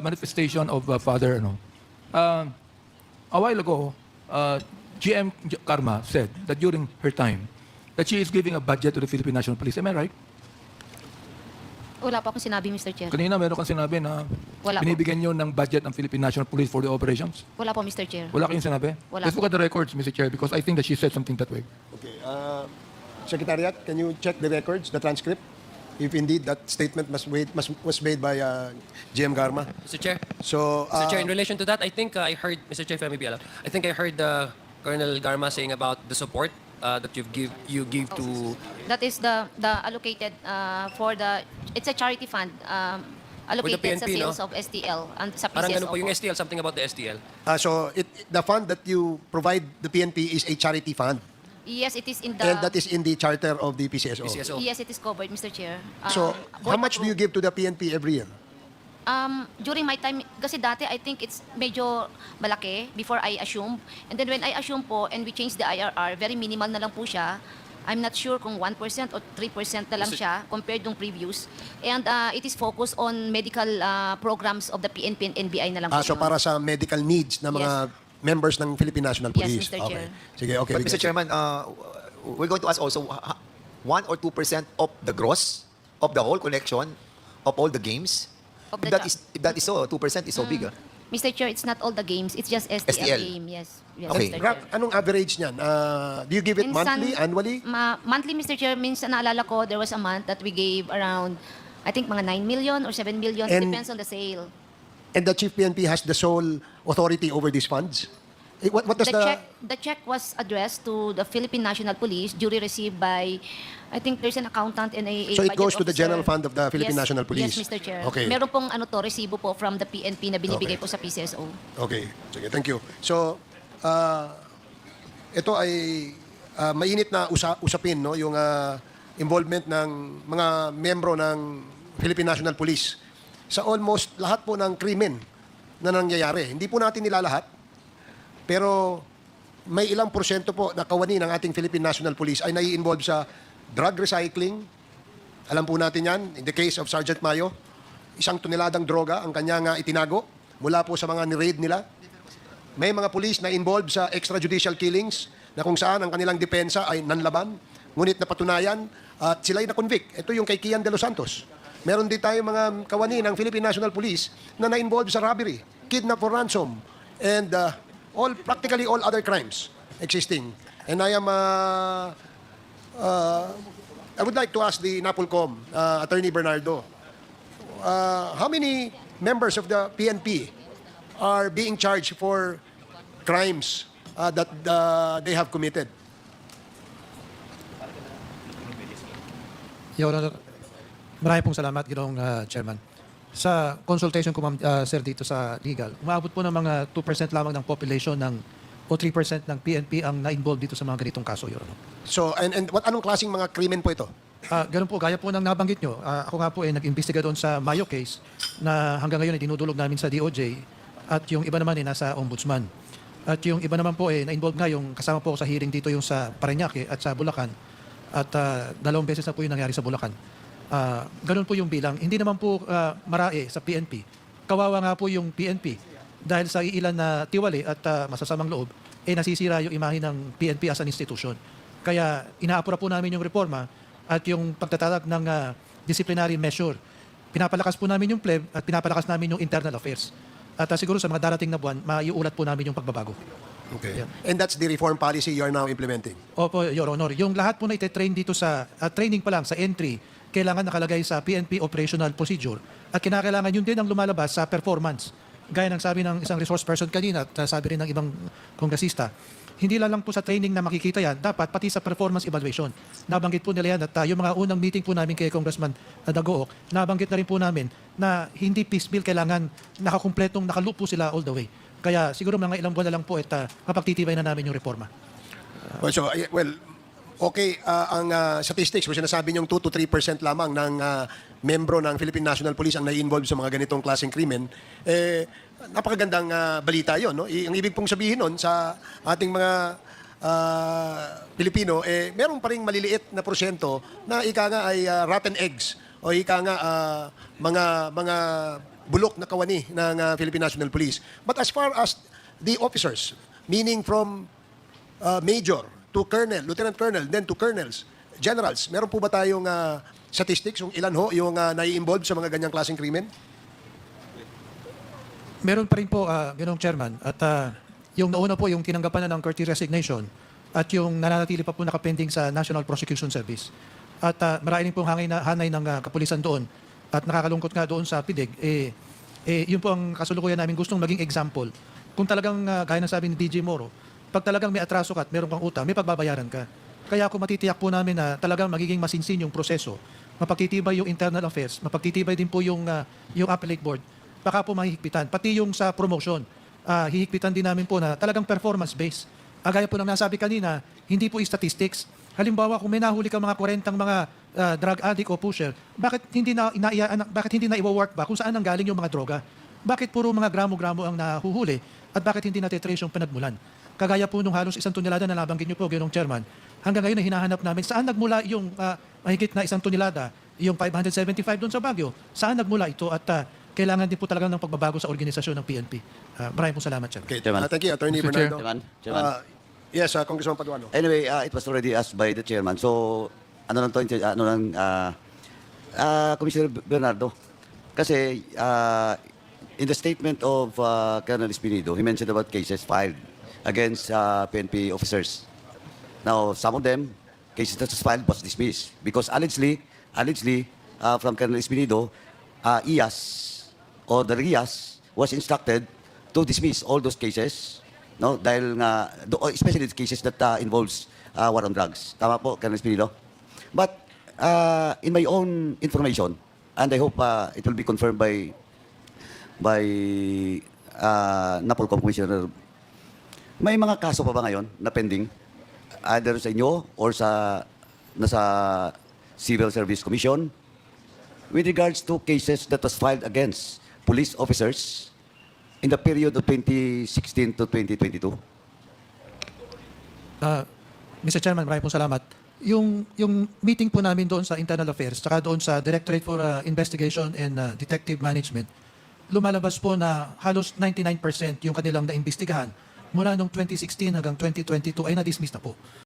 manifestation of Father, a while ago, GM Karma said that during her time, that she is giving a budget to the Philippine National Police. Am I right? Wala pa akong sinabi, Mr. Chair. Kanina meron kang sinabi na Wala po. binibigyan nyo ng budget ng Philippine National Police for the operations. Wala po, Mr. Chair. Wala kayong sinabi? Wala Let's po. look at the records, Mr. Chair, because I think that she said something that way. Okay. Secretariat, can you check the records, the transcript? If indeed that statement was made by GM Garma. Mr. Chair. So, Mr. Chair, in relation to that, I think I heard, Mr. Chair, if I may be allowed, I think I heard Colonel Garma saying about the support that you give to... That is the allocated for the, it's a charity fund allocated sa PNP, sales no? of STL and sa PCSO. Parang ganun po yung STL, something about the STL. so the fund that you provide the PNP is a charity fund, Yes, it is in the... and that is in the charter of the PCSO. PCSO. Yes, it is covered, Mr. Chair. So, how board much do you approved. give to the PNP every year? During my time, kasi dati I think it's medyo malaki before I assume. And then when I assume po and we change the IRR, very minimal na lang po siya. I'm not sure kung 1% or 3% na lang siya compared nung previous. And it is focused on medical programs of the PNP and NBI na lang po. So yun. para sa medical needs ng mga members ng Philippine National Yes, Police. Mr. Chair. Okay. Sige, okay. But Mr. Chairman, we're going to ask also 1 or 2% of the gross of the whole collection of all the games. Of If the that is so, 2% is so big. Mr. Chair, it's not all the games. It's just STL, STL. game. Yes, yes Okay. Mr. Rap, Chair. anong average niyan? Do you give it monthly, annually? Monthly, Mr. Chair, minsan naalala ko, there was a month that we gave around, I think, mga 9 million or 7 million. It And- depends on the sale. And the Chief PNP has the sole authority over these funds? What does The check was addressed to the Philippine National Police, duly received by, I think there's an accountant and a So it budget goes to the officer. general fund of the Philippine Yes, National Police? Yes, Mr. Chair. Okay. Meron pong resibo po from the PNP na binibigay Okay. po sa PCSO. Okay. Sige, thank you. So, ito ay mainit na usapin, no? Yung involvement ng mga membro ng Philippine National Police sa almost lahat po ng krimen na nangyayari. Hindi po natin nilalahat, pero may ilang porsyento po na kawani ng ating Philippine National Police ay nai-involve sa drug recycling. Alam po natin yan, in the case of Sergeant Mayo, 1 toneladang droga ang kanya itinago mula po sa mga ni-raid nila. May mga police na involved sa extrajudicial killings na kung saan ang kanilang depensa ay nanlaban, ngunit napatunayan at sila'y na-convict. Ito yung kay Kian de los Santos. Meron din tayo mga kawani ng Philippine National Police na na-involve sa robbery, kidnap for ransom, and practically all other crimes existing. And I would like to ask the NAPOLCOM, Attorney Bernardo, how many members of the PNP are being charged for crimes that they have committed? Your Honor, marami pong salamat, Ginoong Chairman. Sa consultation ko, sir, dito sa legal, umaabot po ng mga 2% lamang ng population o 3% ng PNP ang na-involve dito sa mga ganitong kaso, Your Honor. So, and anong klaseng mga krimen po ito? Ganun po, gaya po ng nabanggit nyo, ako nga po ay nag-imbestiga doon sa Mayo case na hanggang ngayon ay dinudulog namin sa DOJ at yung iba naman ay nasa Ombudsman. At yung iba naman po ay na-involve nga yung kasama po ako sa hearing dito yung sa Parañaque at sa Bulacan at 2 beses na po yung nangyari sa Bulacan. Ganun po yung bilang. Hindi naman po marae sa PNP. Kawawa nga po yung PNP dahil sa ilan na tiwali at masasamang loob, nasisira yung imahe ng PNP as an institution. Kaya inaapura po namin yung reforma at yung pagtatatag ng disciplinary measure. Pinapalakas po namin yung pleb at pinapalakas namin yung internal affairs. At siguro sa mga darating na buwan, maiulat po namin yung pagbabago. Okay. Yeah. And that's the reform policy you are now implementing? Opo, Your Honor. Yung lahat po na ite-train dito sa training pa lang sa entry, kailangan nakalagay sa PNP operational procedure at kinakailangan yun din ang lumalabas sa performance. Gaya ng sabi ng isang resource person kanina at sabi rin ng ibang kongresista, hindi lang po sa training na makikita yan, dapat pati sa performance evaluation. Nabanggit po nila yan at yung mga unang meeting po namin kay Congressman Dagook, nabanggit na rin po namin na hindi piecemeal, kailangan nakakumpletong nakalupo sila all the way. Kaya siguro mga ilang buwan na lang po at mapagtitibay na namin yung reforma. Okay, ang statistics, kung sinasabi niyong 2 to 3% lamang ng membro ng Philippine National Police ang nai-involve sa mga ganitong klaseng krimen, napakagandang balita yon, no? Ang ibig pong sabihin nun sa ating mga Pilipino, meron pa ring maliliit na porsyento na ika nga ay rotten eggs o ika nga mga bulok na kawani ng Philippine National Police. But as far as the officers, meaning from major to colonel, lieutenant colonel, then to colonels, generals, meron po ba tayong statistics kung ilan ho yung nai-involve sa mga ganyang klaseng krimen? Meron pa rin po, Ginoong Chairman, at yung nauna po yung tinanggapan na ng courtesy resignation at yung nananatili pa po nakapending sa National Prosecution Service. At marami pong hanay ng kapulisan doon at nakakalungkot nga doon sa PIDEG, yun po ang kasulukuyan namin gustong maging example. Kung talagang, gaya ng sabi ni DJ Moro, pag talagang may atraso ka at meron kang utang, may pagbabayaran ka. Kaya kung matitiyak po namin na talagang magiging masinsin yung proseso, mapagtitibay yung internal affairs, mapagtitibay din po yung appellate board, baka po mahihigpitan. Pati yung sa promotion, hihigpitan din namin po na talagang performance-based. Gaya po ng nasabi kanina, hindi po statistics. Halimbawa, kung may nahuli ka mga 40 mga drug addict o pusher, bakit hindi na iwo-work ba kung saan nanggaling yung mga droga? Bakit puro mga gramo-gramo ang nahuhuli at bakit hindi natetrace yung pinagmulan? Kagaya po nung halos 1 tonelada na nabanggit niyo po, Ginoong Chairman, hanggang ngayon na hinahanap namin saan nagmula yung mahigit na 1 tonelada, yung 575 doon sa Baguio. Saan nagmula ito at kailangan din po talaga ng pagbabago sa organisasyon ng PNP. Maraming po salamat, Chairman. Okay. Chairman. Thank you, Attorney Mr. Chair. Bernardo. Chairman. Yes, Congressman Paduano. Anyway, it was already asked by the chairman. So, Commissioner Bernardo, kasi in the statement of Colonel Espinido, he mentioned about cases filed against PNP officers. Now, some of them, cases that was filed was dismissed because allegedly, from Colonel Espinido, IAS or the RIAS was instructed to dismiss all those cases, no? Dahil nga, especially the cases that involves war on drugs. Tama po, Colonel Espinido? But in my own information, and I hope it will be confirmed by NAPOLCOM Commissioner, may mga kaso pa ba ngayon na pending? Either sa inyo or nasa Civil Service Commission with regards to cases that was filed against police officers in the period of 2016 to 2022? Mr. Chairman, maraming pong salamat. Yung meeting po namin doon sa Internal Affairs, saka doon sa Directorate for Investigation and Detective Management, lumalabas po na halos 99% yung kanilang naimbestigahan mula noong 2016 hanggang 2022 ay na-dismiss na po.